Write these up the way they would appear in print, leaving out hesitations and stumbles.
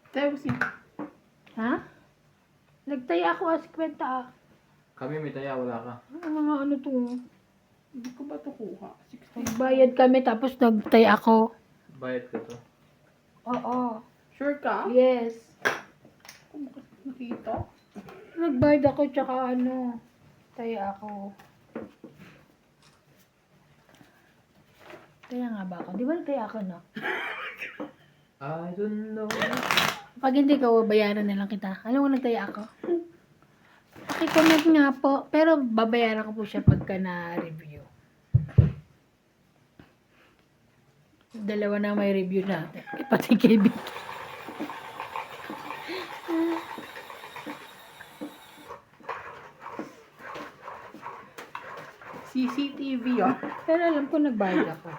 Tayo si... Ha? Nagtaya ako as kwenta ah. Kami may taya, wala ka. Mga ano to. Hindi ko ba ito kuha? 16. Nagbayad kami tapos nagtaya ako. Bayad ka to. Oo. Sure ka? Yes. Kung nakita. Nagbayad ako tsaka ano. Taya ako. Taya nga ba ako? Di ba nagtaya ako no? I don't know. Pag hindi ka, bayaran na lang kita. Alam mo, nagtaya ako. Pakicomment nga po. Pero babayaran ko po siya pagka na-review. Dalawa na may review natin. Pati kay Vicky. CCTV oh. Pero alam ko nagbayad ako.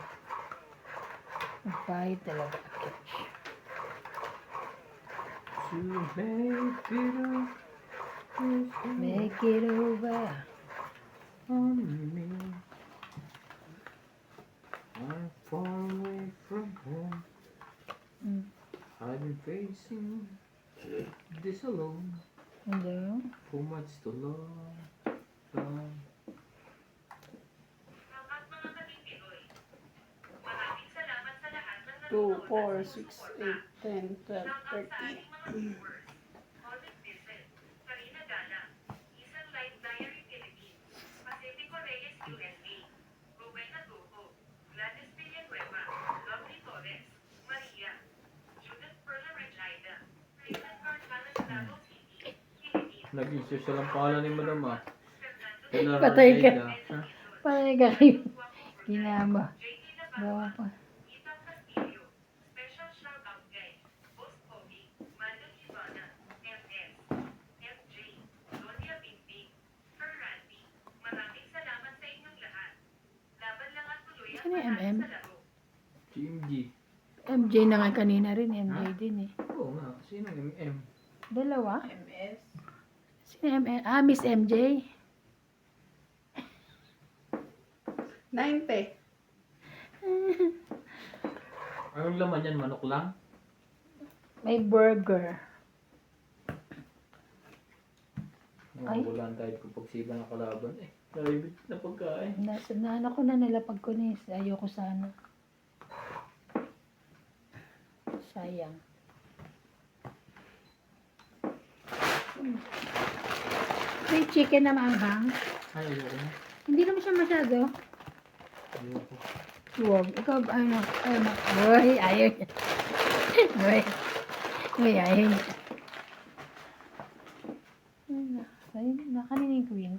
Nagbayad talaga ako. To make it up. Make it over. On me. I'm far away from home. Hmm. I've been facing this alone. Hello? Too much to love. 2, 4, 6, 8, 10, 12, 13. Naging social ang pangalan ni Madam ah. Patay ka. Rida. Huh? Patay ka kayo. Ginama. Bawa pa. Ano yung MM? GMG. MJ na nga kanina rin. MJ din eh. Oo nga. Sino yung MM? Dalawa? MS. Sino MM? Ah, Miss MJ. 90. Anong laman yan? Manok lang? May burger. Ay. Nangangulaan tayo kung pagsiba ng kalaban eh. Naribit na pagkain. Ano ko na nilapag ko ni. Ayoko sana. Sayang. May chicken na maanghang. Ay, ayoko na. Hindi naman siya masyado. Ayoko. Huwag. Ikaw, ano, boy, ayaw niya. Boy. Boy, ayaw niya. Ayun, kanina yung queen.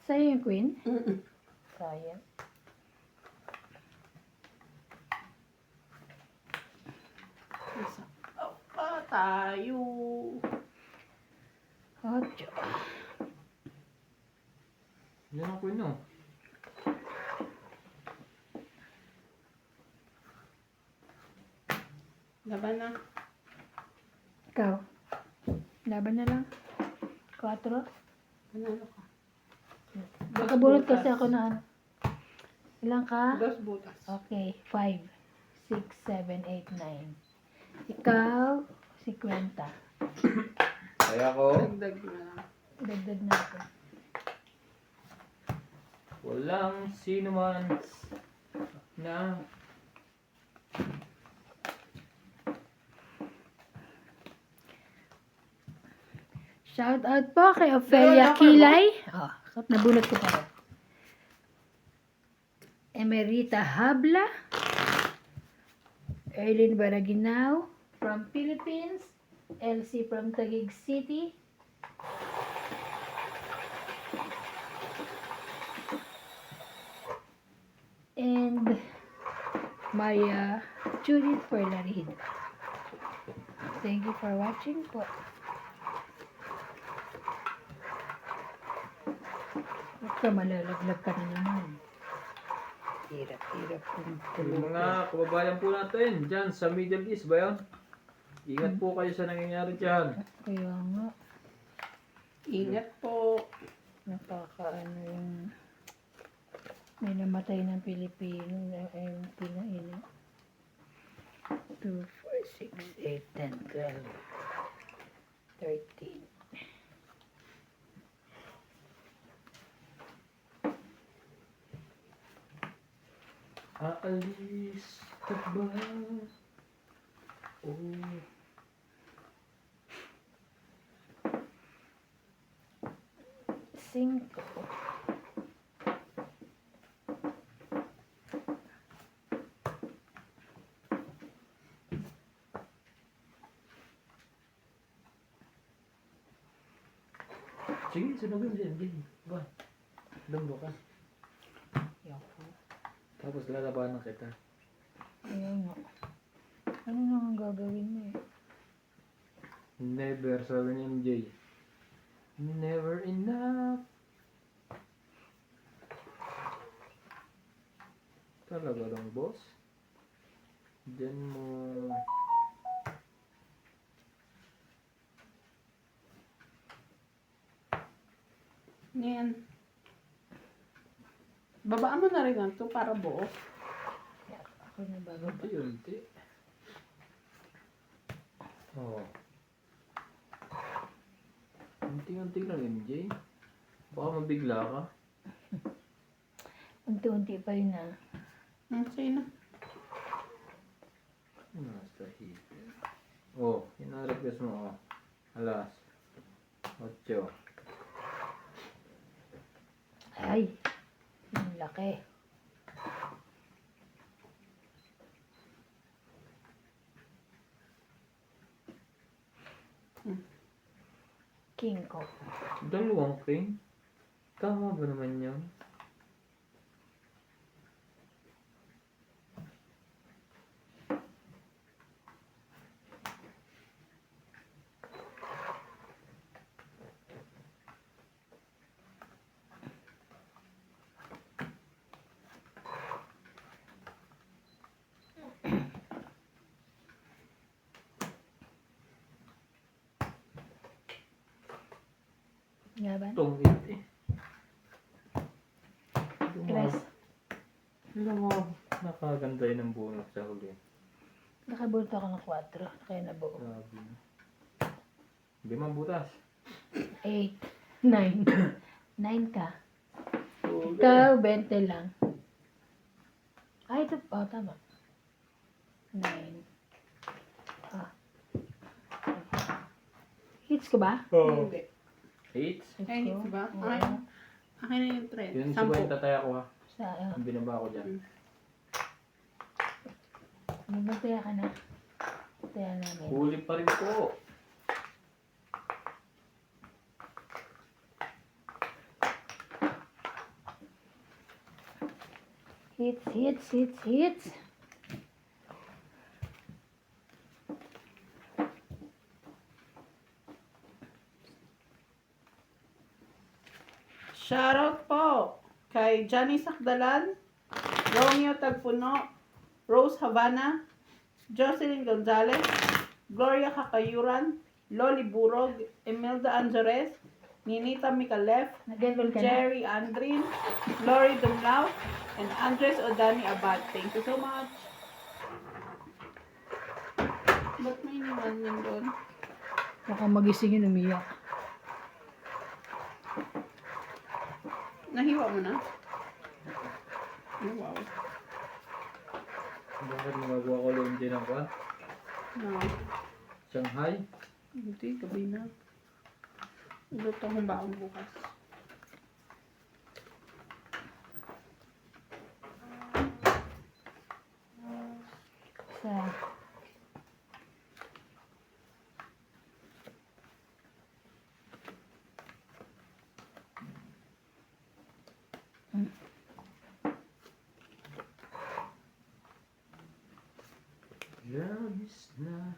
Sa'yo yung queen? Sayang. Isa. Pa tayo. Ocho. Yan ako yun oh. Laban na. Ikaw. Laban na lang. 4. Panalo ka. Nakabunot kasi ako na ano. Ilang ka? 2 butas. Okay. 5, 6, 7, 8, 9. Ikaw, 50. Kaya ako, Dagdag na lang. Dagdag natin. walang sino man na Shout out po kay Ophelia Kilay. Oh, nabunot ko pa rin. Emerita Habla. Erlyn Baraginao from Philippines. Elsie from Taguig City. And Maria Judith Perlarid. Thank you for watching po. Huwag ka malalaglag ka na naman. Hirap-hirap kung yung mga kababayan po natin dyan sa Middle East ba yun? Ingat po kayo sa nangyayari dyan. Kaya nga, Ingat po. napakaano yung may namatay ng Pilipino na yung pinaino. 2, 4, 6, 8, 10, 12, 13. Aalis ka ba? Oh. 5. Sige, sunugin mo dyan. Ba? Dumbo ka. Yoko. Tapos lalabanan kita. Ayun nga. Ano na ang gagawin mo eh? Never, sabi ni MJ. Never enough. Talaga lang, boss. Diyan mo... Yan. Babaan mo na rin lang to para buo. Ako na bago. Unti-unti. Oh. Unti-unti lang, MJ. Baka mabigla ka. Unti-unti pa yun ah. Sige na. Nasa hipin. Oh, yun ang request mo. Oh. Alas. 8. Ay, ang laki. King ko. Dalawang king? Tama ba naman yun? Nga ba? Tungit eh. Tres. Alam mo, nakaganda yun ang bunot sa huli. Nakabulto ako ng 4. Kaya nabuo. Grabe. Hindi man butas. 8. 9. 9 ka. Huli. Ikaw, 20 lang. Ay, ito. Oh, tama. 9. Ah. Hits ko ba? Oh. Hindi. 8? Hits Ay, ko. diba? Oo. Akin na yung trend. Yun si 10. Gwen tataya ko ha. Sa, Ang binaba ko dyan. magtaya ka na. Taya namin. Huli pa rin po. Hits, hits, hits, hits. Shoutout po kay Johnny Sakdalan, Romeo Tagpuno, Rose Havana, Jocelyn Gonzalez, Gloria Kakayuran, Loli Burog, Imelda Angeres, Ninita Mikalef, Nag-enroll ka na? Jerry Andrin, Lori Dumlao, and Andres Odani Abad. Thank you so much. Ba't may iniwan yun doon? Baka magisingin umiyak. Nahiwa mo na? Oh, wow. Bakit magagawa ko lang din ang kwan? No. Shanghai? Hindi, gabi na. Luto akong baon bukas. Sa... Labis na.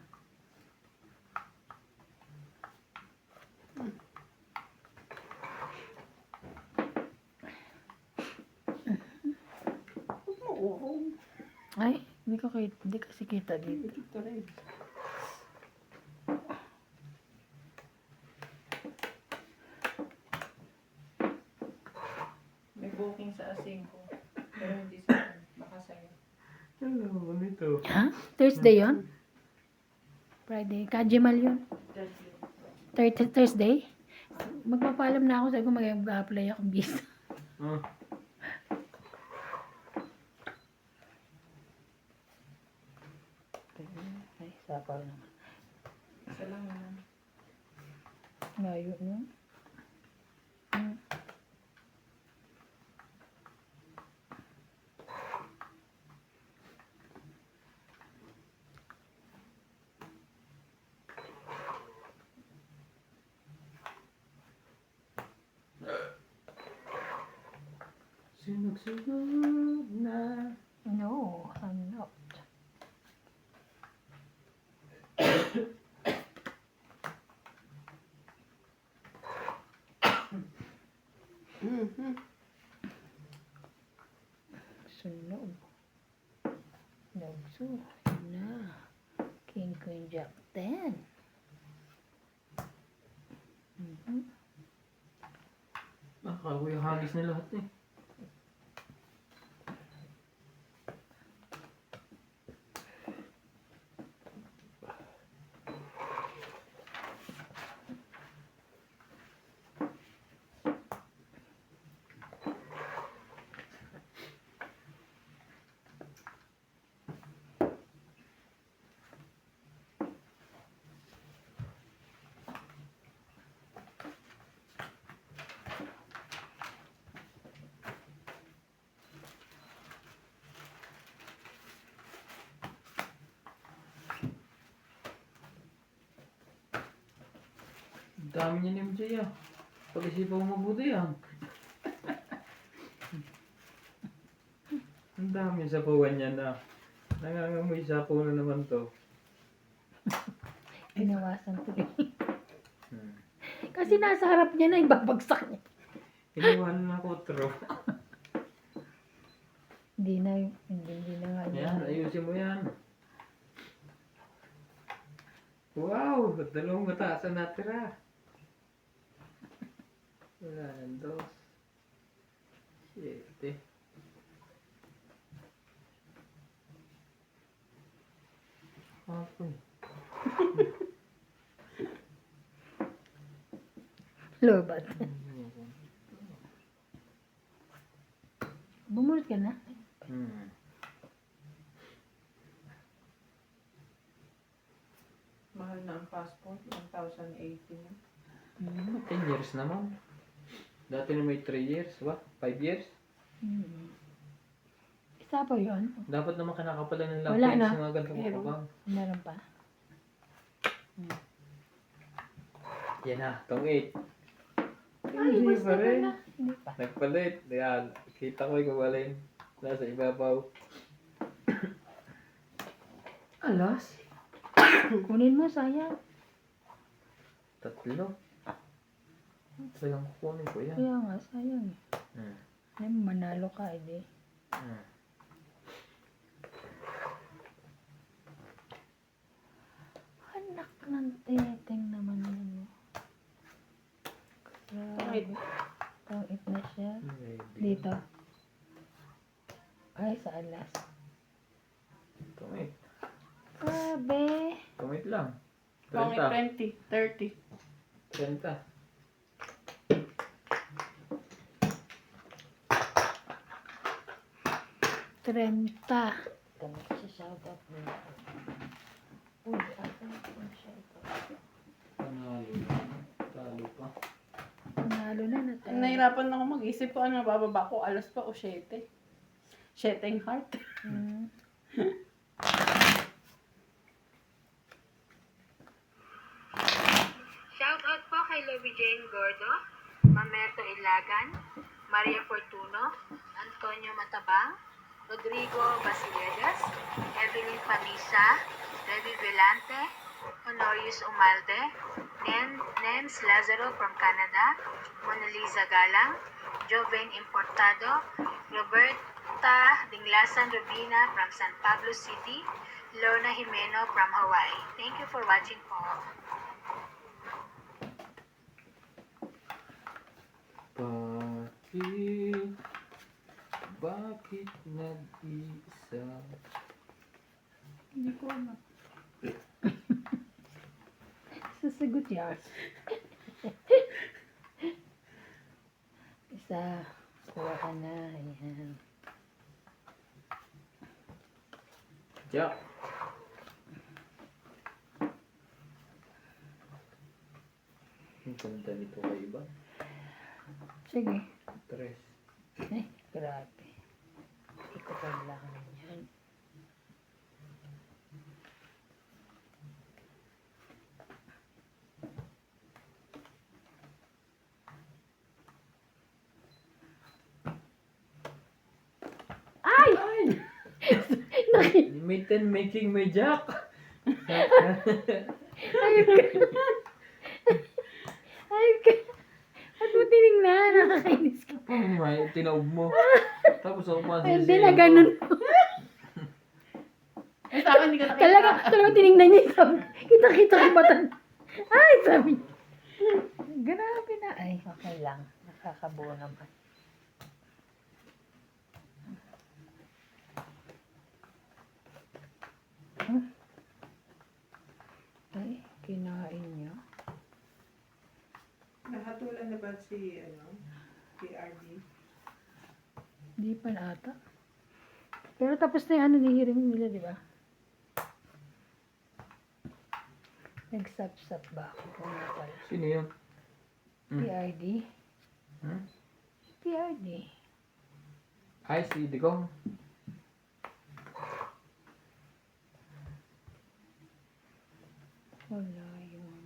Oo. Ay, hindi kasi kita dito. Ito rin. May booking sa asing ko. Pero hindi sa akin. Baka sa'yo. Ano nito? Ha? Thursday yon? Friday. Kajimal yun. Thursday? Magpapaalam na ako. Sabi ko mag-apply ako visa. Hmm. Ay, sapaw naman. Isa lang naman. Layo yun. Sunod-sunod na. No, I'm not. Mhm. Sunog. Nagso. Yun na. King Queen Jack 10. Akala ko yung hagis na lahat eh. Ang dami niya ni MJ ah. Pag-isipan mo mabuti ah. Ang dami sapuan niya na. Nangangamoy sapo na naman to. Binawasan ko rin. Hmm. Kasi nasa harap niya na, ibabagsak niya. Inuwan na ko tro. Hindi na nga niya. Yan, ayusin mo yan. Wow! Dalawang mataas na natira. Wala nang dos. Siyete. Apoy. Lobat. Bumulot ka na? Hmm. Mahal na ang passport. 1,080 na. 10 years naman. Dati na may 3 years, ba? 5 years? Isa pa yun? Dapat naman kinakapalan ng Wala points na. ng mga ganitong Meron. kapag. Meron pa. Yan na, tong 8. Ay, Hindi basta pa rin. na. Hindi pa. Nagpalit. Yan. Kita ko yung kumalin. Nasa ibabaw. Alas? Kunin mo, sayang. 3. Talagang kukunin ko yan. Kaya nga, sayang. Hmm. Ay, manalo ka, edi. Hmm. Anak ng teteng naman yun. Pangit. Pangit na siya. Maybe. Dito. Ay, sa alas. Tong 8. Grabe. Tong 8 lang. Pangit 30. 20, 30. 30. Trenta. Kami si shoutout mo. Uy, asan yung shoutout? Panalo. Talo pa. Panalo na na tayo. Nahirapan ako mag-isip ko ano bababa ko. Alas pa o 7. 7 ang heart. Hmm. Shoutout po kay Lovie Jane Gordo, Mamerto Ilagan, Maria Fortuno, Antonio Matabang, Rodrigo Basilegas, Evelyn Pamisa, Debbie Velante, Honorius Umalde, Nens Lazaro from Canada, Mona Lisa Galang, Joven Importado, Roberta Dinglasan Rubina from San Pablo City, Lorna Jimeno from Hawaii. Thank you for watching po. Bakit nag-isa? Hindi ko ano. sagot yan. Isa. Kuha ka na. Ayan. Jack. Ang kanta nito kay iba. Sige. Tres. Ay, grabe. Ikutan lang yan. Ay! May 10 making may Jack. Ayun ka. Ayun ka. Ba't mo tinignan? Nakakainis ka. Oh my, tinaob mo. Tapos ako pa Ay, hindi na ganun. Eh, sa akin, hindi ka nakita. Talaga tinignan niya. Sabi, kita-kita ko mata. Ay, sabi. Grabe na. Ay, okay lang. Nakakabuo naman. Ay, kinain niya. Nahatulan na ba si, RD? Hindi pa na ata. Pero tapos na yung ano, hearing nila, di ba? Nag-sap-sap ba ako? Kung nga pala. Sino yun? PRD? Hmm? PRD. Ay, si Digong. Wala yun.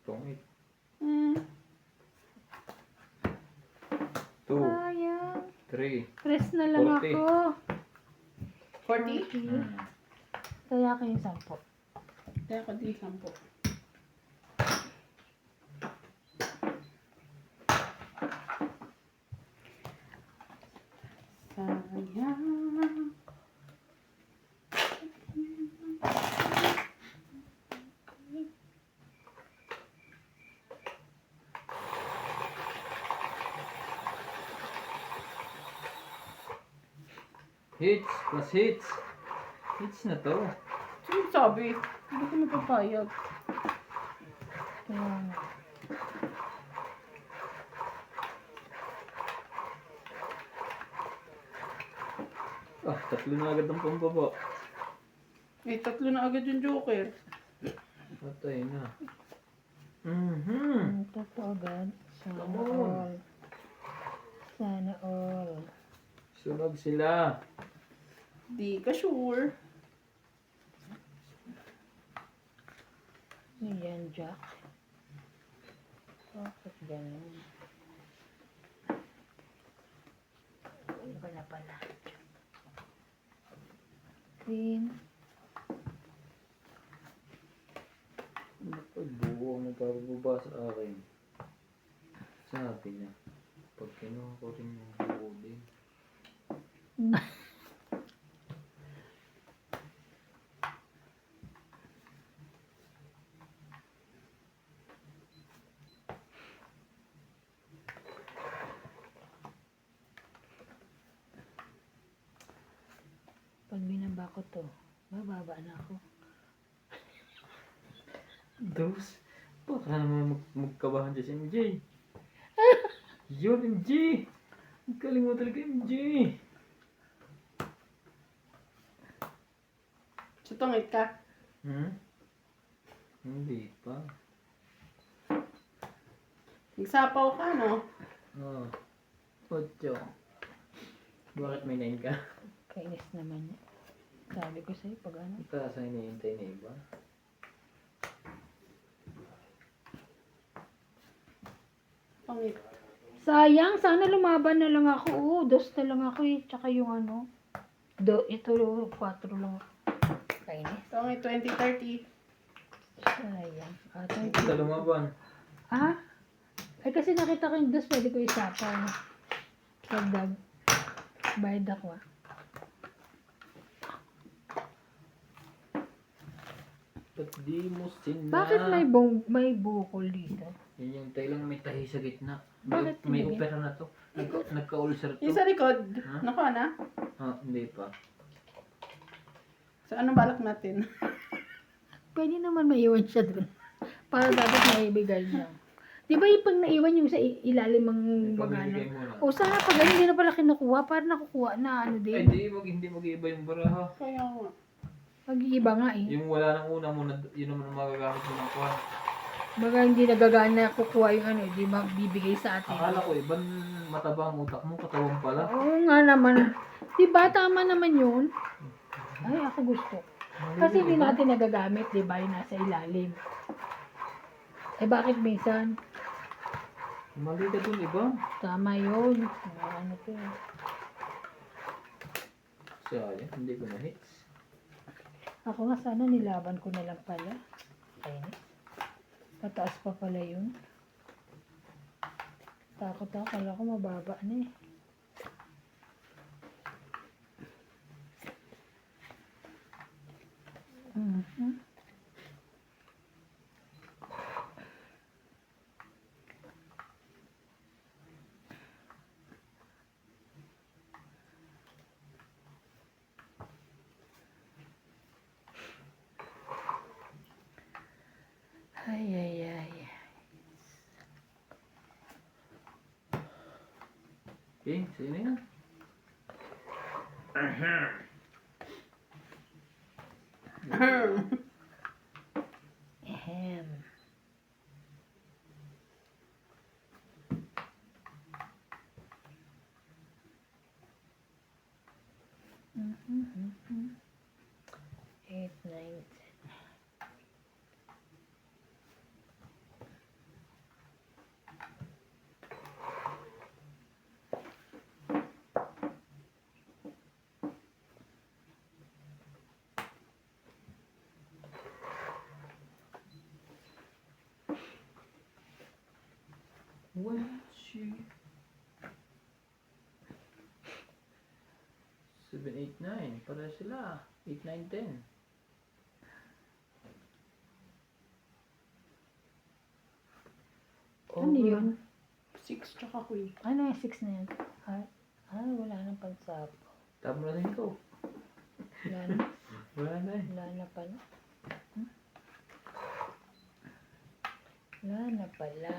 Tungit. Hmm. 2, Sayang. 3. Press na lang 40. ako. 40? Kaya ko yung 10. Kaya ko din 10. Sayang. Hits plus hits. Hits na to. Sino sabi? Hindi ko napapayag. Kaya nga. Ah, 3 na agad ang pambaba. Eh, 3 na agad yung Joker. Patay na. Mhm. Ito po agad. Sana Come on. all. Sana all. Sunog sila. Di ka sure. Ayan, Jack. Bakit ganun? Ano ba na pala? Green. Napagbuo ang nagpapababa sa akin. Sabi niya, pag kinuha ko rin yung buo din. Pag binaba ko to, bababa na ako. Dos, baka naman magkabahan dyan si MJ. Yun, MJ! Ang galing mo talaga, MJ! Sutungit ka. Hmm? Hindi pa. Nagsapaw ka, no? Oh. 8. Bakit may 9 ka? Kainis naman niya. Sabi ko sa'yo, pag ano. Itaas ang hinihintay na iba. Pangit. Sayang, sana lumaban na lang ako. Oo, 2 na lang ako eh. Tsaka yung ano. Ito, 4 lang ako. Kainis. Pangit, 20-30. Sayang. Hindi ka lumaban. Ah? Ay kasi nakita ko yung 2, pwede ko isapaw na. Sagdag. Bayad ako ah. Ba't di mo sina? Bakit may bukol dito? Yun yung tailang may tahi sa gitna. Bakit May hindi? opera na to. Nagka-ulcer to. Yung sa likod, Ha? nakuha na. Ah, hindi pa. So, anong balak natin? Pwede naman maiwan siya dun. Para dapat maibigay niya. Di ba yung pag naiwan yung sa ilalim ng bagana? Pabibigay mo na. O sana pag ganun, hindi na pala kinukuha. Para nakukuha na ano Ay, din. hindi mag-iiba yung baraha. Kaya nga. Mag-iiba nga eh. Yung wala nang una mo, yun naman ang magagamit mo ng kuhan. Baga hindi nagagana kukuha yung ano, hindi mabibigay sa atin. Akala ko, ibang mataba ang utak mo, katawan pala. Oo nga naman. Di ba tama naman yun? Ay, ako gusto. Kasi hindi natin nagagamit, di ba? Yung nasa ilalim. Eh bakit minsan? Mali ka dun, iba. Tama yun. Ano to eh. Sayang, hindi ko na-hits. Ako nga sana nilaban ko na lang pala. Ayun. Pataas pa pala yun. Takot ako. Kala ko mababa na eh. Mhm. Ay, ay, ay. Okay, sino yan? Ahem. Mhm. 8, 9, 10. One, two, 7, 8, 9. Para sila. 8, 9, 10. Ano yun? 6 tsaka queen. Ano yung 6 na yan? Wala nang pansapo. Tama na rin ito. Wala na. Wala na eh. Wala na pala. Wala na pala.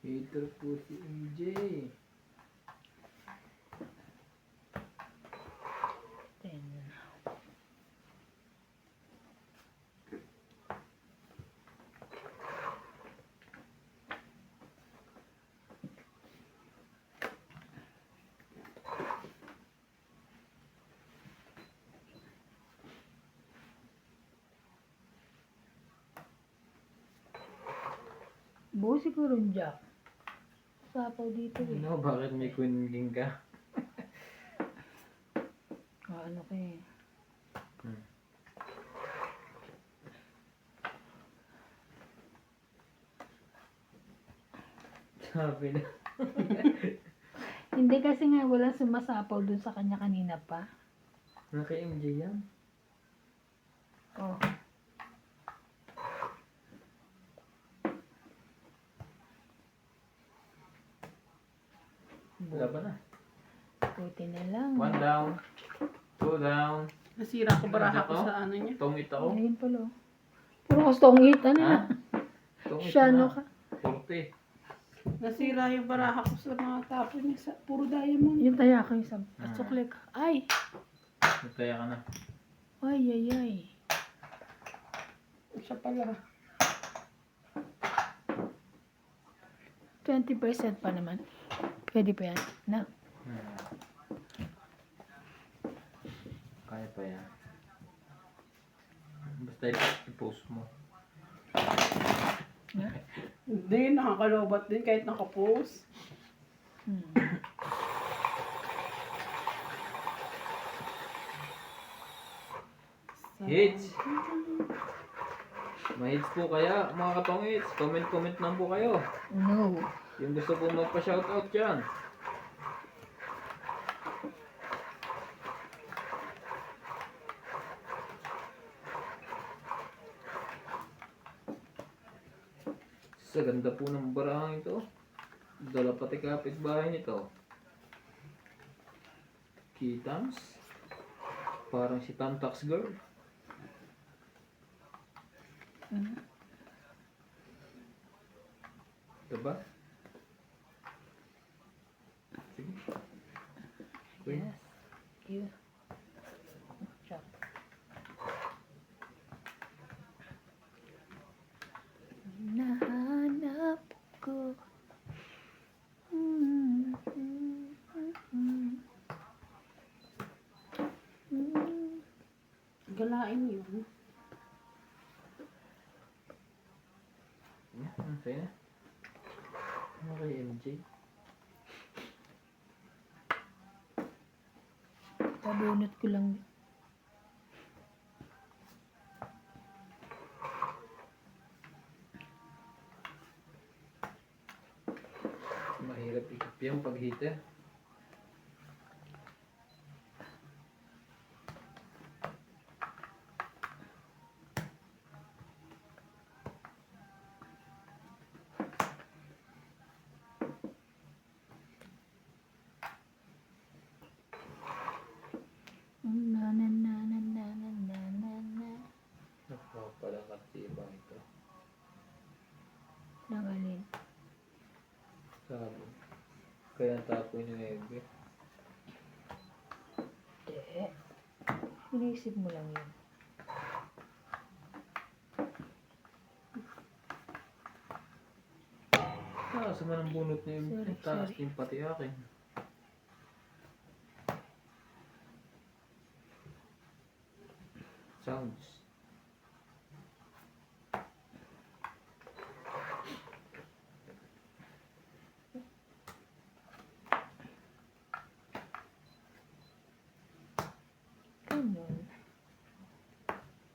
Hater po si MJ. Ten. Buo siguro yung jack. Sapaw dito eh. Ano, bakit may queen king ka? Ano ka eh. Sabi na. Hindi kasi nga wala sumasapaw dun sa kanya kanina pa. Naka MJ yan. Oh. Wala ba na? Puti na lang. 1 down. 2 down. Nasira ko baraha ko Ako? sa ano niya. Tungit ako. Ayun pala. Oh. Puro kastongit. Ano Ha? na? Tungit Siya na. ano ka? 40. Nasira yung baraha ko sa mga tapo niya. Puro diamond. Yung taya ko isang suklik. Ay! Nataya ka na. Ay, ay, ay. Siya pala. 20% pa naman. Pwede pa yan. Na. Kaya pa yan. Basta i-post mo. Hindi, nakakalobat din kahit nakapost. Hits! Ma-hits po kaya mga katongits. Comment lang po kayo. No. Yung gusto po magpa-shoutout dyan. Sa ganda po ng barahang ito. Dala pati kapitbahay nito. Kitams. Parang si Tamtax Girl. Mm. Diba? Sige. Queen. Yes. You. Chop. Nahanap ko. Mm, mm, mm, mm. Galain mo yun. Okay na. Ano kay MJ? Pabunot ko lang. Mahirap ikip yung pag-heater. Na na na na na na na na na. Napapalakatiba ito. Nang alin. Sabi. Kaya tapo ni Nebe. Hindi. Inisip mo lang yun. Sama ng bunot niya yung Sorry, taas sorry. yung pati akin. Sounds. Ganun.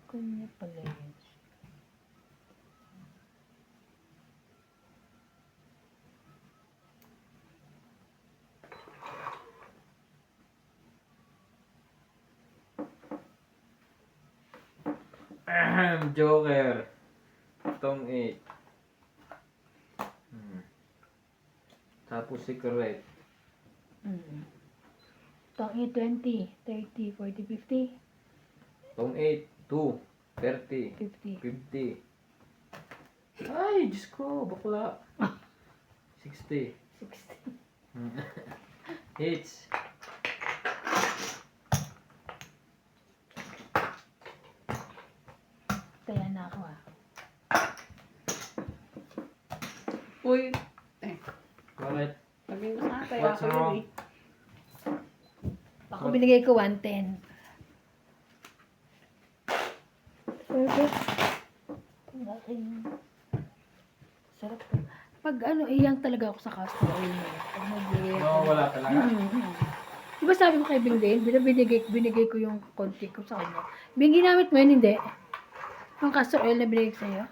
Kanya pala yun. Joker. Tong 8. Tapos secret. Tangi 20, 30, 40, 50, Tong 8. 2. 30. 50. 50. Ay, Diyos ko, bakla. 60. 60. Hits. Kaya na ako Uy, Bakit? sabihin ko sana kaya What's ako yun wrong? eh. Ako binigay ko 110. Perfect. Ang aking sarap to. Pag ano, iyang talaga ako sa castor oil na yun. Pag mag-iyak. No, wala talaga. Diba sabi ko kay Bingdale, binigay ko yung konti ko sa kanya. Bing, ginamit mo yun, hindi? Yung castor oil na binigay ko sa'yo?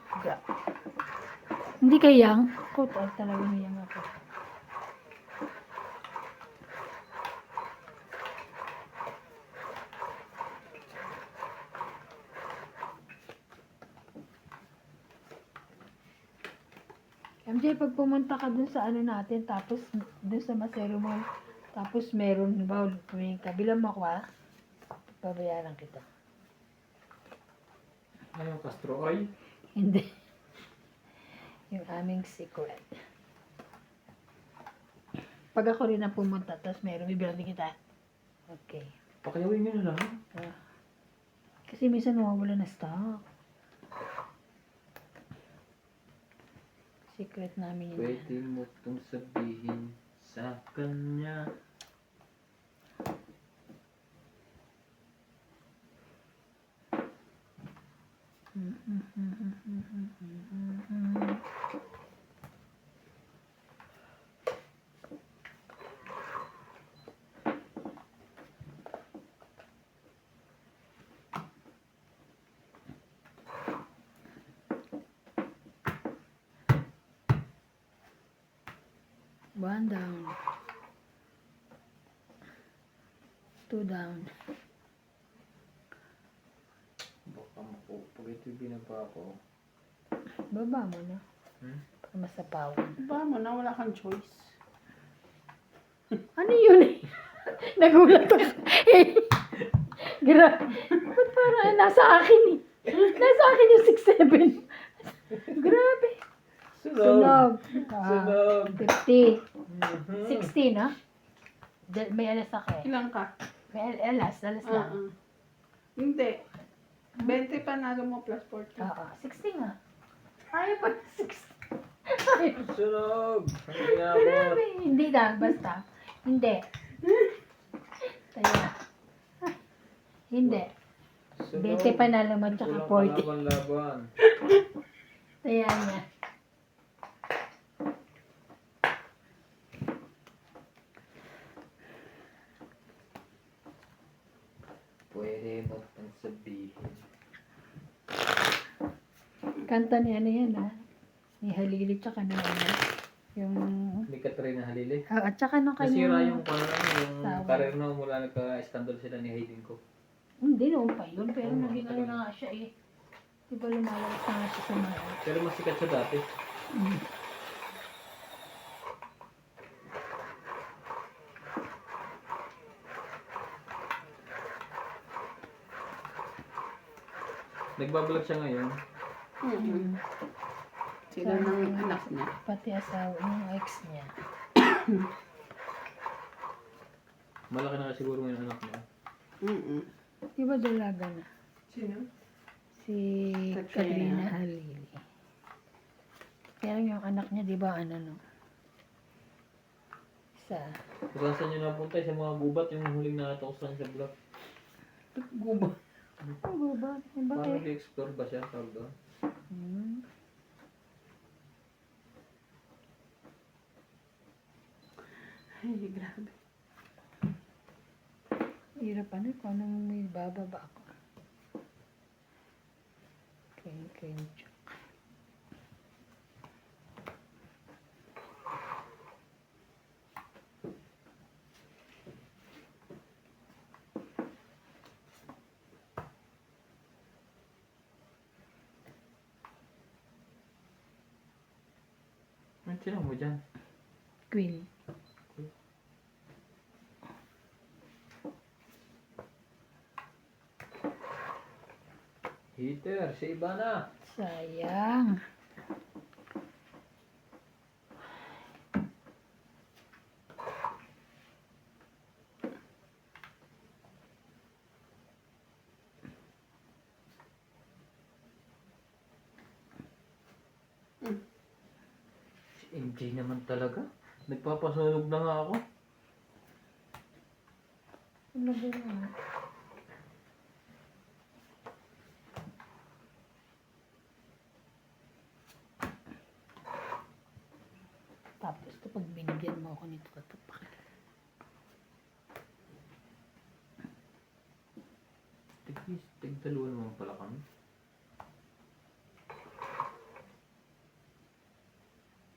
Hindi kay Yang. Coat oil talaga ni Yang ako. MJ, pag pumunta ka dun sa ano natin, tapos dun sa Macero Mall, tapos meron, ba, tumingin ka, bilang mo ako babayaran kita. Ano yung Castro Oil? Hindi. Yung aming secret. Pag ako rin ang pumunta, tapos meron, bibilang din kita. Okay. Pakiyawin nyo na lang. Kasi minsan nawawala na stock. Secret namin yun. Pwede mo itong sabihin sa kanya. One down. Two down. Baka pag ito yung binaba ko. Baba mo na. Para masapawan. Ba mo na, wala kang choice. Ano yun eh? Nagulat ako. Grabe. Ba't parang nasa akin eh? Nasa akin yung 6'7". Grabe. Sunog. Sunog. 50. Mhm. 60, no? May alas ako eh. Ilang ka? May alas lang. Hindi. 20 panalo mo plus 40. Oo, 60 nga. Ayaw pa 60. Sunog. Ang inabot. Grabe. Hindi na, basta. Hindi. Kaya. Hindi. Sunog. 20 panalo mo tsaka Kulang 40. kalaban-laban. Kaya niya. Pwede mo pang sabihin. Kanta ni ano yan ah. Ni Halili tsaka na ano. Yung... Ni Katrina Halili. At tsaka nung Nasira kanyang... yung yung Sawa. karir na mula nagka-scandal sila ni Hayden ko. Hindi noon pa yun. Pero Oo, naging ano matagal. na nga siya eh. Diba lumalabas na nga siya sa mga... Pero mas sikat siya dati. Mm. Nagbablog siya ngayon. Mm-hmm. Sila ng anak niya. Pati asawa, yung ex niya. Malaki na siguro yung anak niya. Mm-hmm. Diba dalaga na? Sino? Si Katrina. Katrina Halili. Pero yung anak niya, di ba ano no? Sa... Kung saan nyo napunta sa mga gubat yung huling nakatausan sa vlog. Guba. Ano ba? Diba Parang eh? nag-explore ba siya tawag doon? Hmm. Ay, grabe. Hirap ano kung anong may bababa ako. Okay. Ano sino mo dyan? Queen. Heater, si Ivana. Sayang. Si MJ naman talaga. Nagpapasunog na nga ako. Ano ba yun? Tapos ito pag binigyan mo ako nito katapak. Tigdalawa naman pala kami.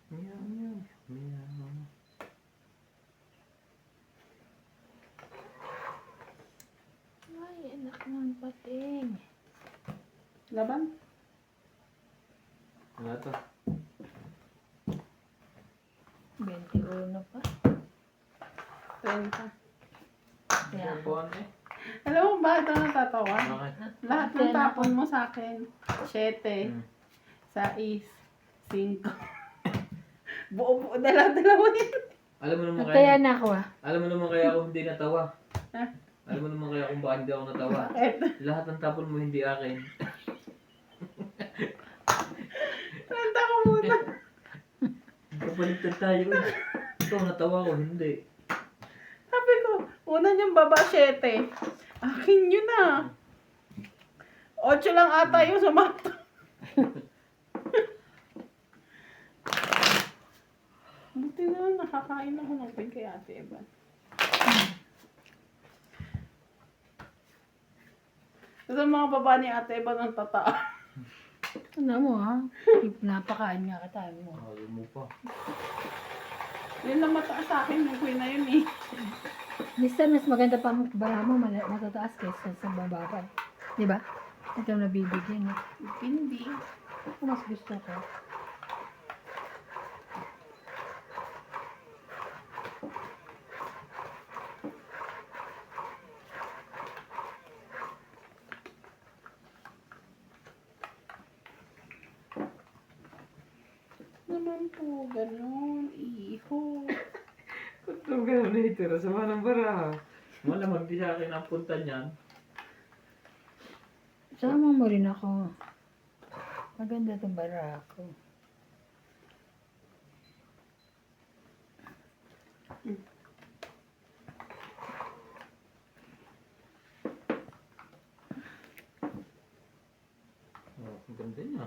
Meow. Ay, anak ng pating. Laban? Wala to. 21 pa. 30. Kaya, Buwan eh. Alam mo bakit ako natatawa? Bakit? Lahat ng tapon mo sa akin. 7. Hmm. 6. 5. Buo-buo dalawa yun. Alam mo naman kaya kaya, na ako ah. alam mo naman kaya ako hindi natawa. Ha? Alam mo naman kaya kung bakit hindi ako natawa. Bakit? Lahat ng tapon mo hindi akin. Tanda ko muna. Kapalitan tayo eh. Ikaw natawa ko, hindi. Sabi ko, una niyang baba 7. Akin yun ah. 8 lang ata yung sumakto. Buti na nakakain ako ng pin kay Ate Evan. Kasi ang mga baba ni Ate Evan ang tata. Ano mo ha? Napakain nga ka mo. Ayaw mo pa. Yun lang mataas sa akin yung queen na yun eh. Minsan mas maganda pa ang bara mo matataas kaysa sa bababa. Di ba? Ito ang nabibigyan eh. Hindi. Ako mas gusto ko. ganun. Iho. Ba't nung gano'n na itira? Sama ng baraha. Malamang di sa akin ang punta niyan. Sama mo rin ako. Maganda itong bara ko. Oh, ang ganda niya.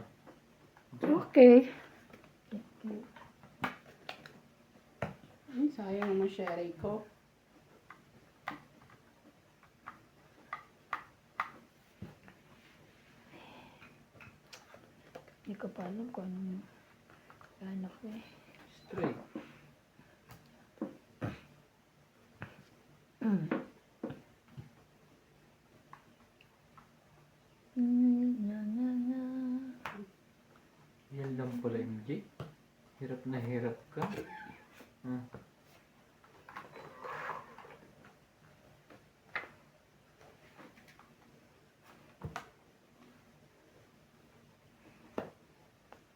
Okay. Ay, sayang naman sherry ko. Hindi ko pa alam kung anong anak ko eh. Straight. Na, na, na. Yan lang pala, MJ. Hirap na hirap ka. Hmm.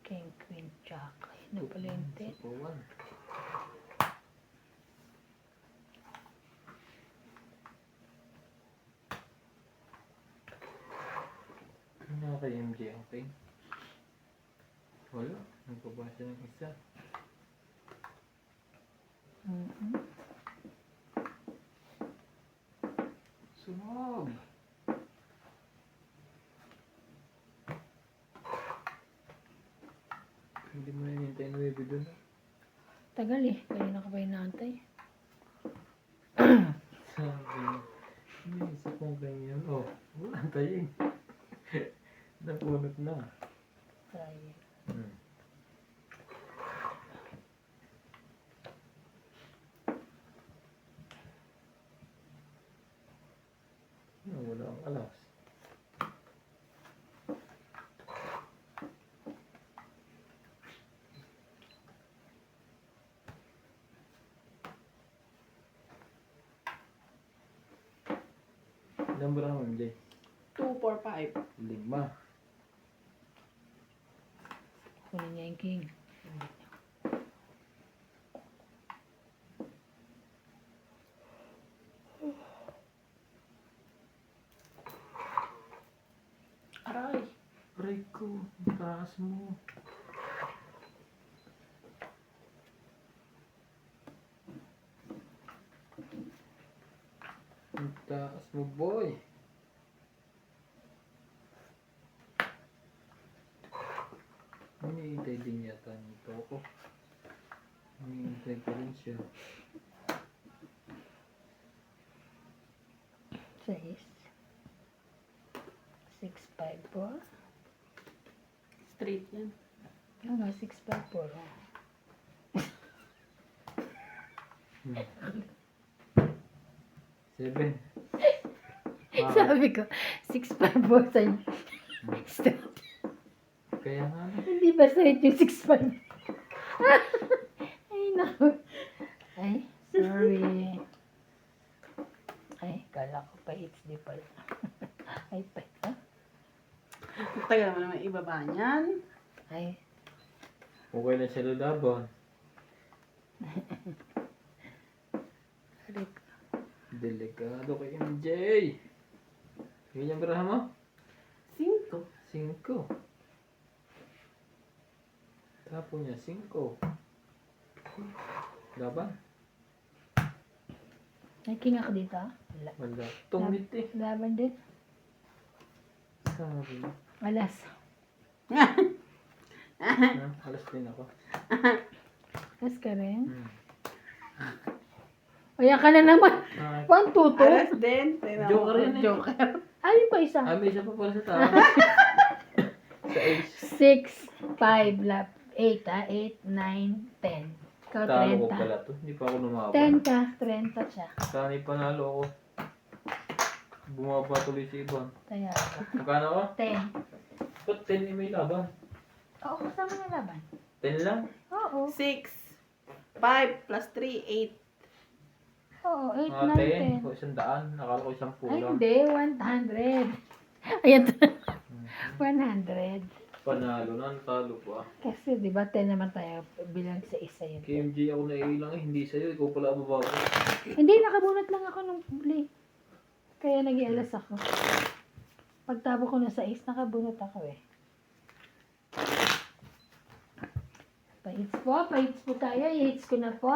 King, queen, jack. Ano pala yung ten? Sapawan. Ano kay MJ, okay? Wala. Nagpabasa ng isa. Mhm. Sumab! Hindi mo na hinintay na baby doon. Tagal eh. Kanina ka pa inaantay. Sabi niya, iniisip kong ganyan. Oh, wala tayo. Napunot na. Sayang. Hmm. Wala ang alas. Ilan ba lang, MJ? 2, 4, 5. 5. Kunin niya yung king. Aray. Aray ko, ang taas mo. Ang taas mo, boy. Hinihintay din yata nito ako. Hinihintay ko rin siya. 6. 6, 5, 4. Straight yan. Ano, 6, 5, 4. Hmm. 7. Sabi ko, 6, 5, 4 sa'yo. Stop. Kaya nga na. Hindi ba straight yung 6, 5? Ay, naku. Ay, sorry. Ay, kala ko pa HD pala. Ay, pa. Ha? Tagal mo naman ibaba niyan. Ay, Okay na siya lalaban. arik. Delikado kay MJ. Ganyan ba mo? 5. 5. Tapo niya 5. Laban? May king ako dito. Wala. Wala. Tungit eh. Laban din. Sabi. Alas. Ha? Alas din ako. Alas ka rin. Hmm. Ayan ka na naman. Ay. 1, 2, 2. Aras din. Tingnan mo. Joker yan eh. Joker. Ayun pa isa. May isa pa pala sa tao. Sa age. 6, 5, 8, 8, 9, 10. Ikaw, Talo ko 30. pala to. Hindi pa ako lumaban. 10 ka, 30 siya. Sana panalo ako. Bumaba tuloy si Ivan. Kaya, Magkano ako? 10. Ba't 10 may laban? Oo, kasama na laban. 10 lang? Oo. 6. 5 plus 3, 8. Oo, 8, Mga 10. 9, O 100. Nakala ko 10 10. Ay, lang. hindi, 100. Ayan, Hmm. 100. Panalo na, talo pa. Kasi di ba 10 naman tayo bilang sa isa yun. KMJ ako naiilang eh, hindi sa'yo. Ikaw pala ang babago. Hindi, nakabunot lang ako nung huli. Kaya nag-ialas ako. Pagtabo ko na sa is, nakabunot ako eh. Pa-hits po tayo. I-hits ko na po.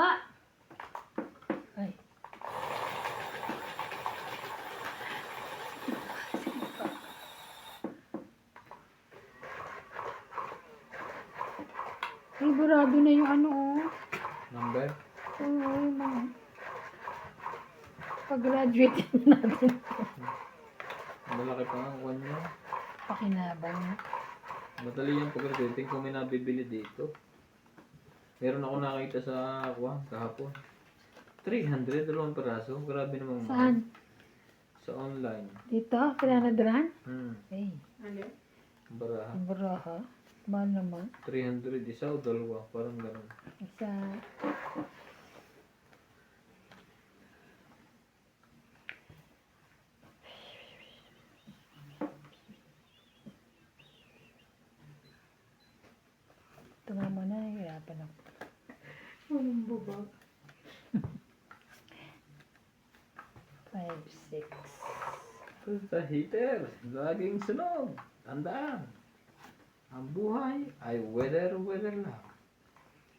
Ay. Ay, burado na yung ano oh. Number? Oo, yung mga pag-graduate natin. Malaki pa nga kuwan niya. Pakinabang. Madali yung pag-graduating kung may nabibili dito. Meron ako nakita sa kuwan kahapon. 300, dalawang peraso. Grabe naman. Saan? Sa online. Dito? Pinanadrahan? Ay, Ano? Baraha. baraha. Mahal naman. 300 isa o dalawa. Parang gano'n. Isa. Tumama na, nahihirapan ako. Anong bubag? 5, 6. Sa heater, laging sunog. Tandaan. Ang buhay ay weather lang.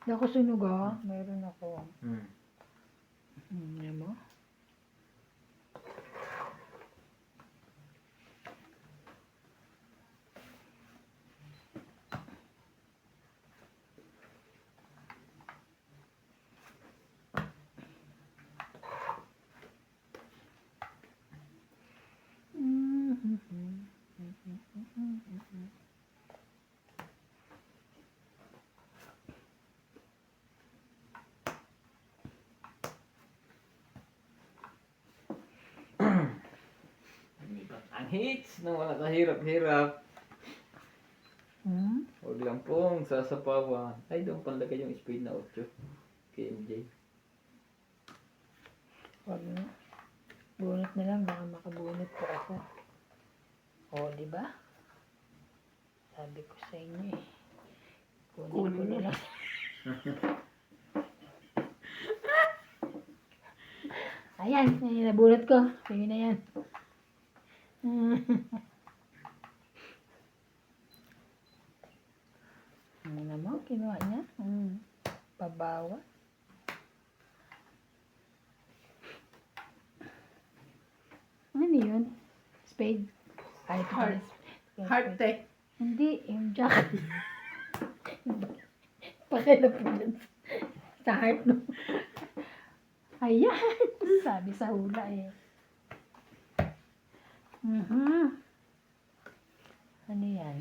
Hindi ako sunog ah. Mayroon ako. Hmm. Ano mo? Ang hits na wala kahirap-hirap. Hmm? Huwag lang pong sasapawan. Ay, doon panlagay yung speed na 8. KMJ. Huwag na. Bunot na lang, baka makabunot po ako. O, di ba? Sabi ko sa inyo eh. Kunin ko Kunin na mo. lang. Ayan, yan, nabunot ko. Sige na yan. Ano naman, kinuha niya? Pabawa. Ano yun? Spade? Ay, ito Heart. pala. Heart eh. Hindi, yung jack. Pakilap po dyan sa heart no. Ayan. Sabi sa hula eh. Ano yan?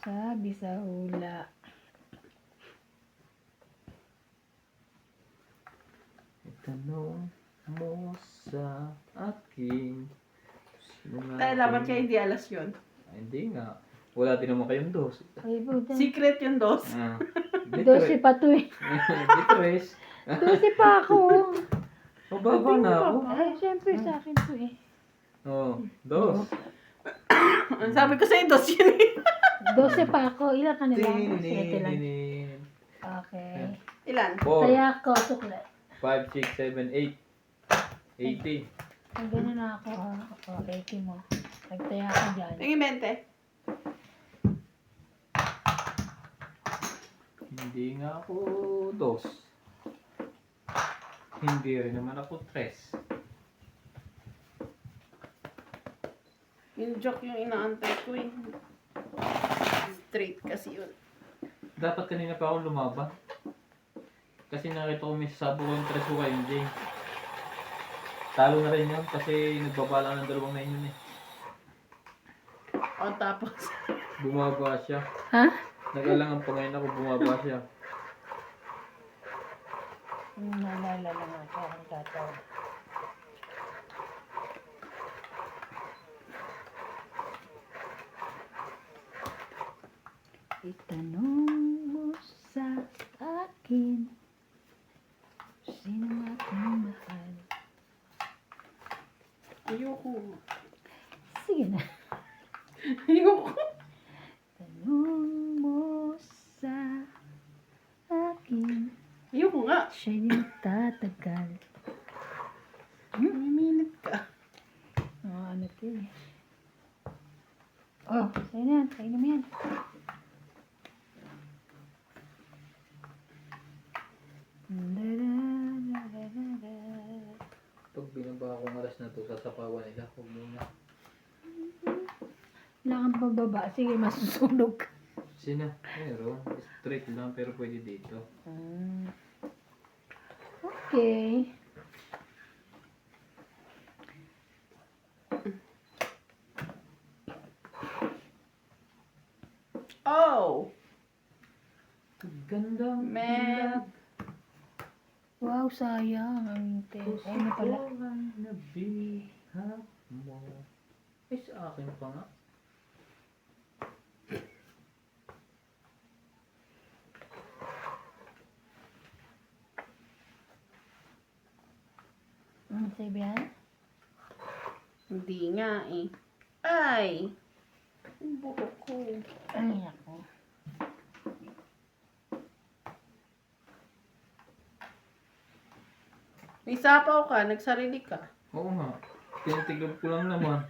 Sabi sa hula. Itanong mo sa akin. Sino nga Tayo, dapat aking- kayo hindi alas yun. Ay, hindi nga. Wala din naman kayong dos. Ay, buta. Secret yung dos. Ah. 12 pa to eh. Ditres. 12 pa ako. Mababa na ako. Ay, syempre sa akin to eh. Oh, dos. Ang sabi ko sa'yo, dos yun eh. 12 pa ako. Ilan ka nila? 7 lang. Tinin. Okay. Ilan? 4, Kaya ako, suklat. 5, 6, 7, 8. 80. Ang gano'n na ako ha. O, 80 mo. Nagtaya ka dyan. Tingin 20. Hindi nga ako dos. Hindi rin naman ako tres. Yung joke yung inaantay ko eh. Straight kasi yun. Dapat kanina pa ako lumaban. Kasi nakita ko may sasabo ko yung tres ko kay MJ. Talo na rin yun kasi nagbabala ng 2 na yun eh. O tapos, Bumaba siya. Ha? Nag-alangan pa ngayon ako, bumaba siya. Naalala lang ako ang tatawa. Itanong mo sa akin sino aking mahal. ayoko. Sige na. Ayoko. Tanong mo sa akin, Ayoko nga. siya'y di magtatagal. Minute ka. Ano to eh. Oh, sa'yo na yan. Kainin mo yan. Pag binaba akong alas na to, sasapawan nila. Huwag muna. Wala kang pababa. Sige, masusunog ka. Sina? Pero, straight lang pero pwede dito. Okay. Oh! Gandang Man. Wow, sayang. Ang intense. Ay, na pala. nabihag mo. Ay, sa akin pa nga. Sa'yo ba yan? Hindi nga eh. Ay! Ang buhok ko. Ay, ako. May sapaw ka, nagsarili ka. Oo nga. Tinitiglog ko lang naman.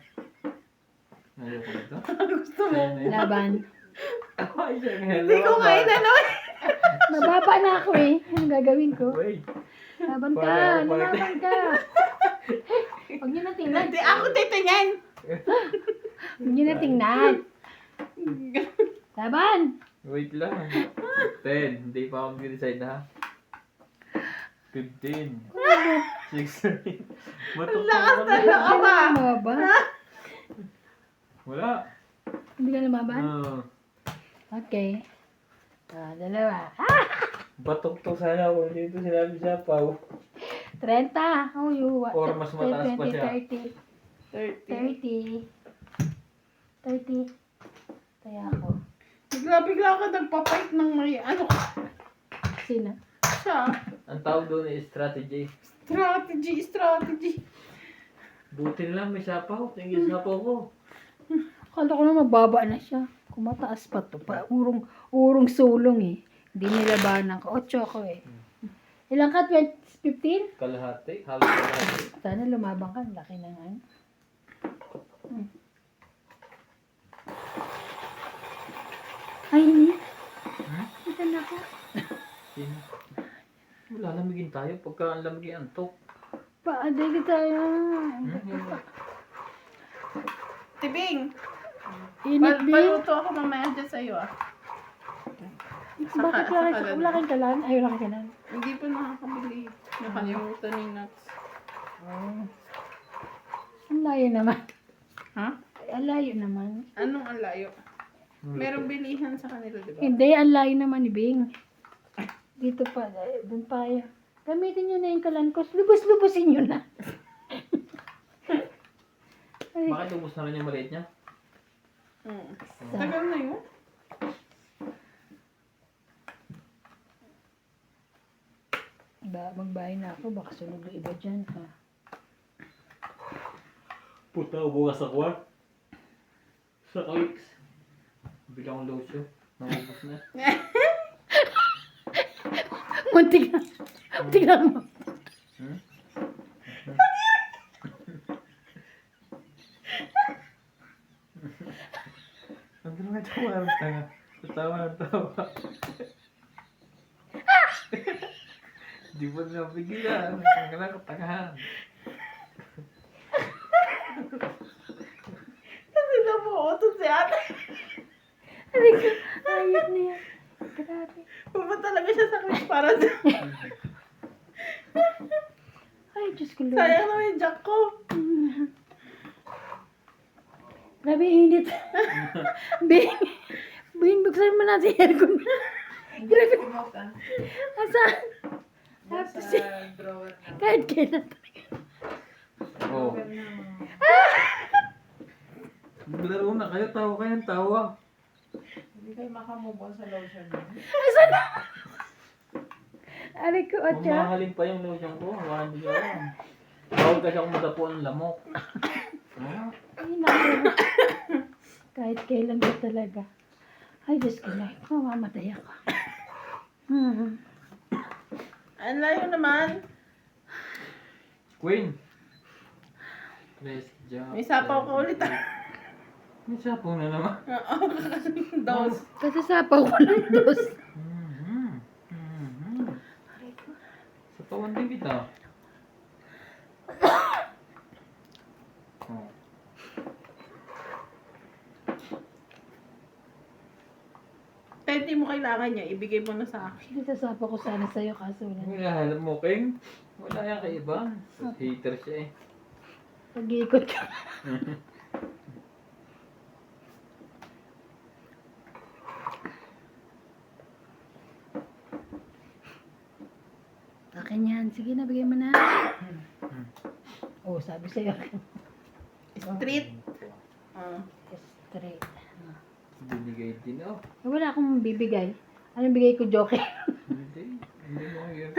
Ayaw ko ito. Gusto mo? Laban. Ay, siya nga. Hindi ko nga inano eh. Mababa na ako eh. Anong gagawin ko? Wait. Laban ka. Para- Lumaban ka. Huwag niyo na tingnan. Hindi ako titingin. Huwag niyo na tingnan. Laban. Wait lang. 10. Hindi pa ako mag-decide ha. 15. 16. Ang lakas na loob Ano ah. mababa? Wala. Hindi ka lumaban? Oo. Okay. Dalawa. Batok to sana ako. Hindi ito sinabi siya, Pao. 30. Oh, you. Or mas mataas pa siya. 30. 30. 30. Kaya ako. Bigla-bigla ka nagpapight ng may ano ka. Sino? Siya. Ang tawag doon ay strategy. Strategy. Buti na lang may sapaw. Tingin sapaw ko. Akala ko na mababa na siya. Kung mataas pa to. Urong sulong eh. Hindi nilabanan ko. 8 ako eh. Ilang ka? 15? Kalahati. Halos kalahati. Sana lumabang ka. Laki na nga. Ay, hindi. Ito na ako. Sino? Wala, lamigin tayo. Pagka ang lamigin antok. Paaday ka tayo. Tibing. Init din. Paluto ako mamaya dyan sa'yo ah. Bakit wala kang kalan? Ay, wala kang kalan. Hindi pa nakakabili. Nakalimutan ni Nuts. Oh. Ang layo naman. Ha? Ang layo naman. Anong ang layo? Merong bilihan sa kanila, di ba? Hindi, ang layo naman ni Bing. Dito pa, doon pa kayo. Gamitin nyo na yung kalan ko. Lubos-lubosin nyo na. Ay, Bakit ubus na rin yung maliit niya? Tagal na yun. magbahay na ako. Baka sunog yung iba dyan. Ha? Puta, bukas ako ah. Sa clicks. Bilang lotion. Naubos na. Muntik na. Muntik na mo. Hmm? Ang dami na tawa ng tanga. Tawa ng tawa. Di ba napigilan? Ang nakatangahan. Kasi nabuoto si ate. Aray ko. Ayot na yan. Grabe. Pupunta talaga siya sa clip para dyan. Ay, Diyos ko Lord. Sayang naman yung jack ko. Grabe init. Bing. Bing, buksan mo natin yung aircon. Grabe. Asan? Tapos kahit kailan talaga. Oo. Maglaro na kayo. Tawa kayong tawa. Hindi kayo makamove on sa lotion mo. Asan na? Aray ko, Ocha. Mamahalin pa yung lotion ko. Hawakan niyo yan. Bawal kasi akong madapo ng lamok. Ah, Ay, naku. Kahit kailan ka talaga. Ay, Diyos ko na. Mamamatay ako. Mhm. Ang layo naman. Queen. Tres, May sapaw ka ulit ah. May sapaw na naman. Oo, dos. Kasasapaw ko lang dos. Sapawan din kita. Oh. Kahit di mo kailangan niya, ibigay mo na sa akin. Kasasapaw ko sana sa'yo kaso wala. Wala, alam mo, King. Wala yan kay iba. Hater siya eh. Pag-iikot ka. Akin yan. Sige na, bigay mo na. Oh, sabi sa'yo. Street. Ah. Straight. Binigay din oh. Wala akong bibigay. Anong bigay ko, joke? Hindi. Hindi mo yun.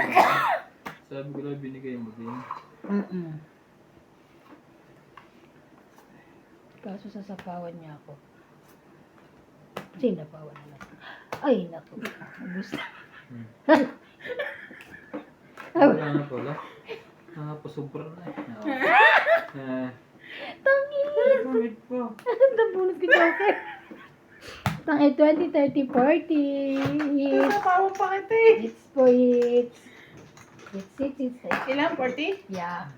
Sabi ko lang binigay mo din. Kaso sasapawan niya ako. Sinapawan na lang. Ay, naku. Ubus na. Wala na pala. Nakapasubra na eh. Tangi! Bakit pa? Nabunot ko, joke. Tangi 20, 30, 40. Sapaw pa kita eh. It's for it. It's Ilan? 40? yeah.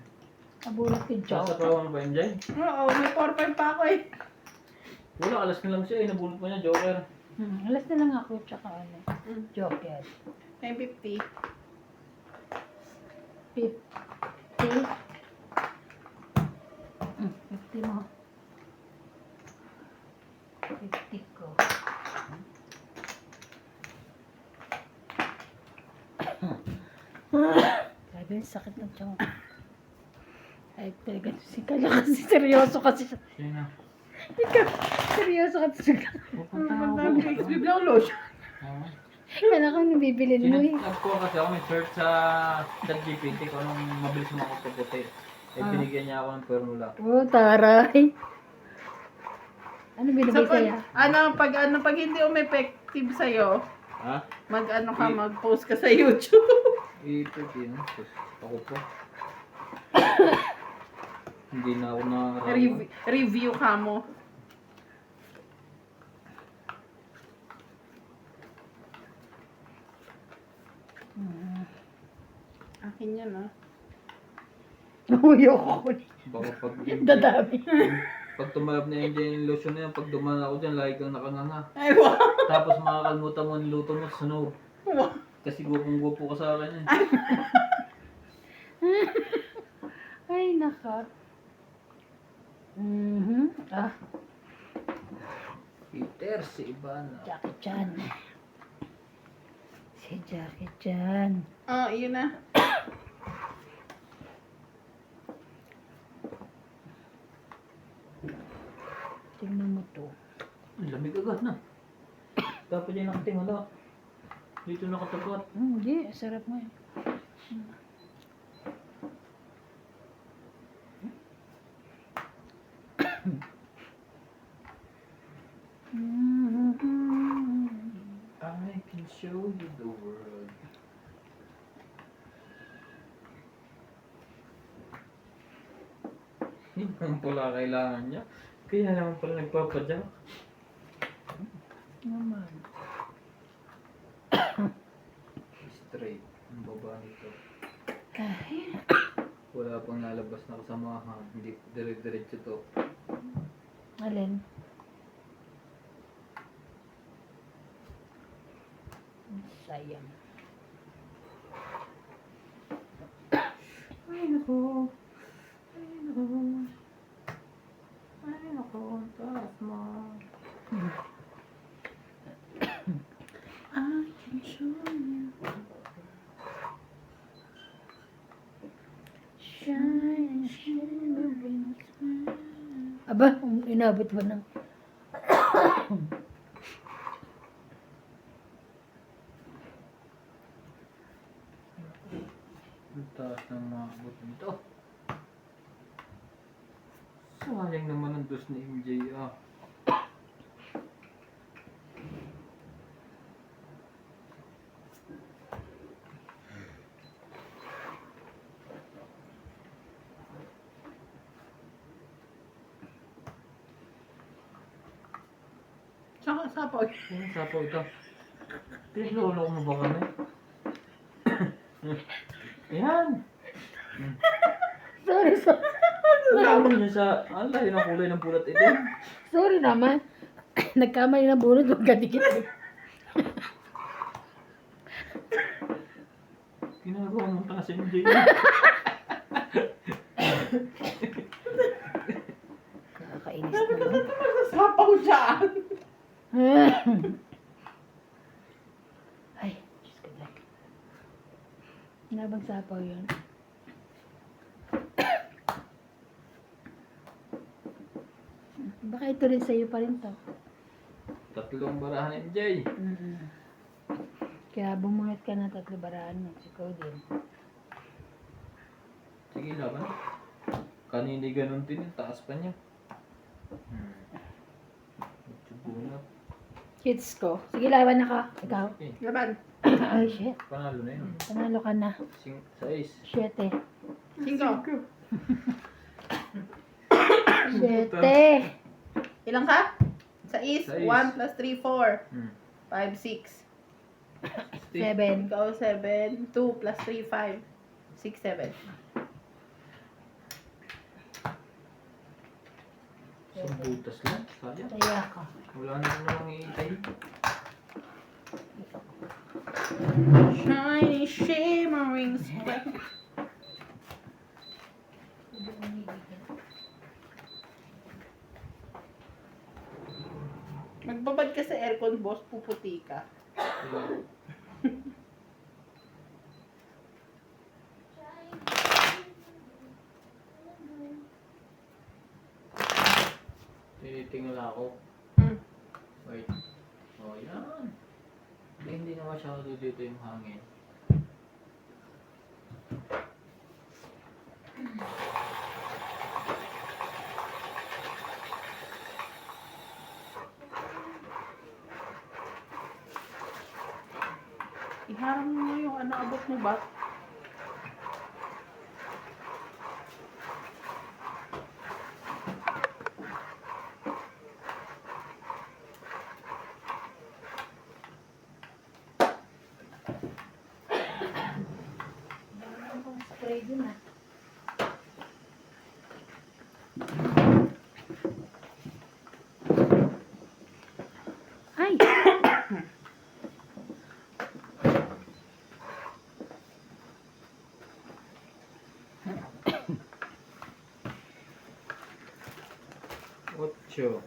Nabunot ko, joke. Sasapawan ba yun, Jay? Oo, may 4-5 pa ako eh. Wala, alas na lang siya eh. Nabulot mo niya, Joker. Alas na lang ako, tsaka ano. Joke yan. May 50. 50. 50 mo. 50 ko. Sabi yung sakit ng tiyan ko. Ay, talaga si Kala kasi seryoso kasi siya. Sino? Ikaw, seryoso kasi siya. Pupunta Ang ako. dami XP lang lotion. Oo. Kala ko nabibilin mo eh. Sinag ko kasi ako nag-search sa ChatGPT kung anong mabilis makapuputi. Eh, binigyan niya ako ng formula. Oh, taray. Ano Sa binigay sa'yo? pag hindi umeffective sa'yo, Ha? mag-post ka sa YouTube. Ipit yun. Ako po. Hindi na ako na Review ka mo. Akin yan ah. Uy, ako. Baka pag, Dadami. pag tumalab na yung lotion na yan, pag dumaan ako dyan, lagi kang nakanganga. Ay, wow. Tapos makakalimutan mo ang luto mo sa snow. Wow. Kasi gupong-gupo ka sa akin eh. Ay, naka. Ah, Peter, si Ivana. Jackie Chan. Si Jackie Chan. Oh, yun na. Tingnan mo to. Ang lamig agad na. Dapat yan nakatingala. Dito nakatapat. Hindi, sarap mo eh. I can show you the world. Hindi naman pala kailangan niya. Kaya naman pala nagpapadyak. Naman. Straight. Ang baba nito. Ay, Wala pang nalabas na kasamahan. Hindi dire-diretso to. alin? Sayang. Ay nako. Ay nako. Ay nako. Ang taas mo. I can show you. Shine, shine, aba, inabot ba ng... Ang taas ng mga abot nito. Sayang naman ang dos ni MJ ah. Nakasapaw. Ano sapo ito? Pinaglolo mo ba kami? Yan! Sorry, Sabi niya sa... Ang layo ng kulay ng pulat ito. sorry naman. Nagkamali ng bunot, huwag ka dikit. Ginagawa mo ta kasi MJ. Nakakainis naman. Nakasapaw dyan. Ay, Diyos ko lang. Nabang sapaw yun. Baka ito rin sa'yo pa rin to. Tatlong barahan MJ. Kaya bumunot ka ng 3 barahan mo. Ikaw din. Sige, laban. Kanina ganun din. Taas pa niya. Medyo bunot. Kids ko. Sige, laban na ka. Ikaw. Okay. Laban. Ay, shit. Panalo na yun. Panalo ka na. 6. 7. 5. 7. Ilang ka? 6. Sais. 1 plus 3, 4. Hmm. 5, 6. 7. Ikaw 7. 2 plus 3, 5. 6, 7. Isang butas lang. Sayang. Kaya ka. Wala na namang iitay. Shiny, shimmering sparkle. Magbabad ka sa aircon, boss. Puputi ka. Tinitingnan ako. Hmm. Wait. Oh, yan. Hindi na masyado dito yung hangin. Iharang mo yung ano, abot mo ba? Spray dun ah. Ay! Ocho.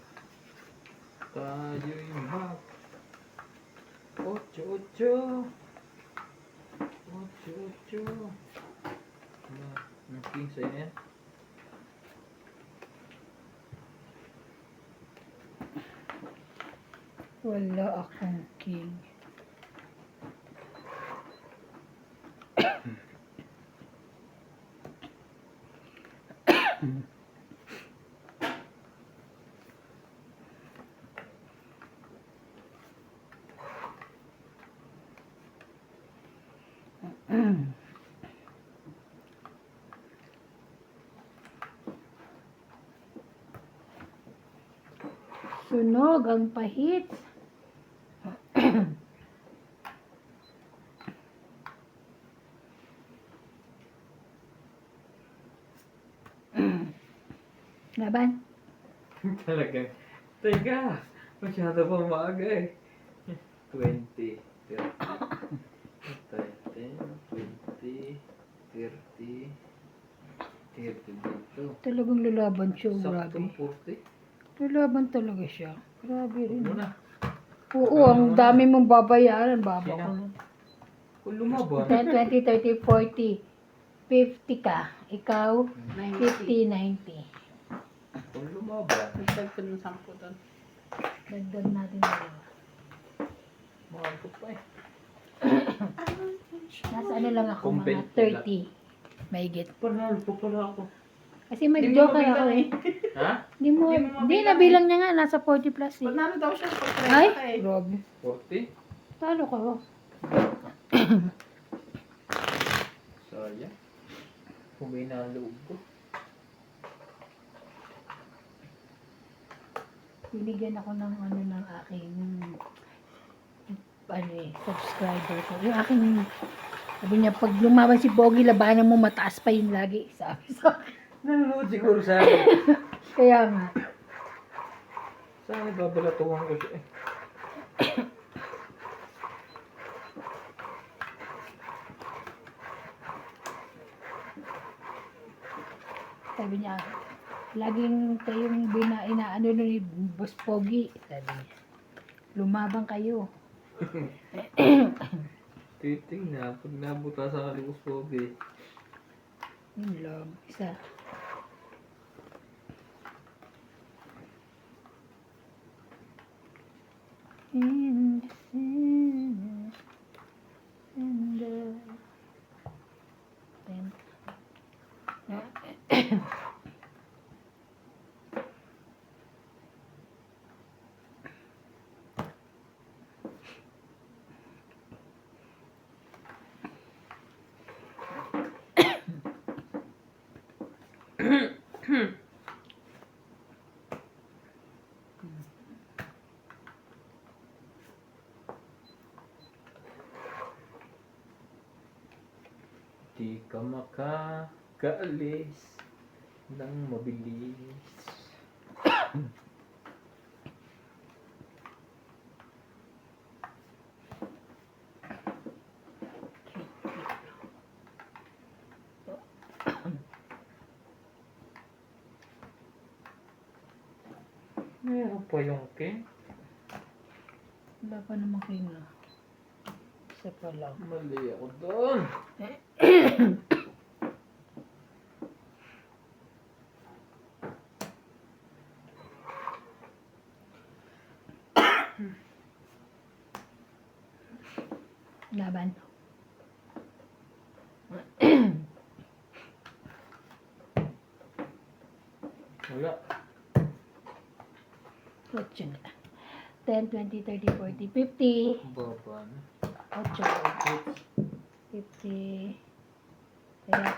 Tayo'y mag. Ocho. Ang king sa'yo na yan. Wala akong king. Sunog ang pahit. Laban. Talagang. Teka. Masyado pa maaga eh. 20. 30. 10. 20. 30. 30 dito. Talagang lalaban siya, Saktong grabe. 40. Lalaban talaga siya. Grabe rin. Muna. Oo, ang dami mong babayaran. Baba ko na. Kung lumaban. 10, 20, 30, 40. 50 ka. Ikaw, 90. 50, 90. Kung lumaban. Nagdag ko ng 10 doon. Dagdag natin dalawa. Makakot pa eh. Nasa ano lang ako, mga Compare 30. Mahigit. Panalo pa pala ako. Kasi may Hindi mo joker ako mabilang eh. Ha? Hindi mo, Hindi mo hindi mabilang nabilang niya nga, nasa 40 plus eh. Panalo daw siya sa pag Ay, ka eh. grabe. 40? Talo ka ba? Sayang. Humina ang loob ko. binigyan ako ng ano ng aking subscriber ko. Yung aking, sabi niya, pag lumaban si Pogi, labanan mo, mataas pa yun lagi. Sabi sa akin. Nanonood siguro sa akin. Kaya nga. Sana babalatuhan ko siya eh. Sabi niya, laging kayong inaano ni Boss Pogi. Sabi niya, lumabang kayo. Titing na, pag nabuta sa kalibos pogi. Yun lang. Isa. In the center, and Di ka makakaalis ng mabilis. Meron pa yung king. wala pa naman kayo na. Isa pa lang. Mali ako doon. Laban. Wala. 8 na. 10, 20, 30, 40, 50. Baba na. 8. 50. Kaya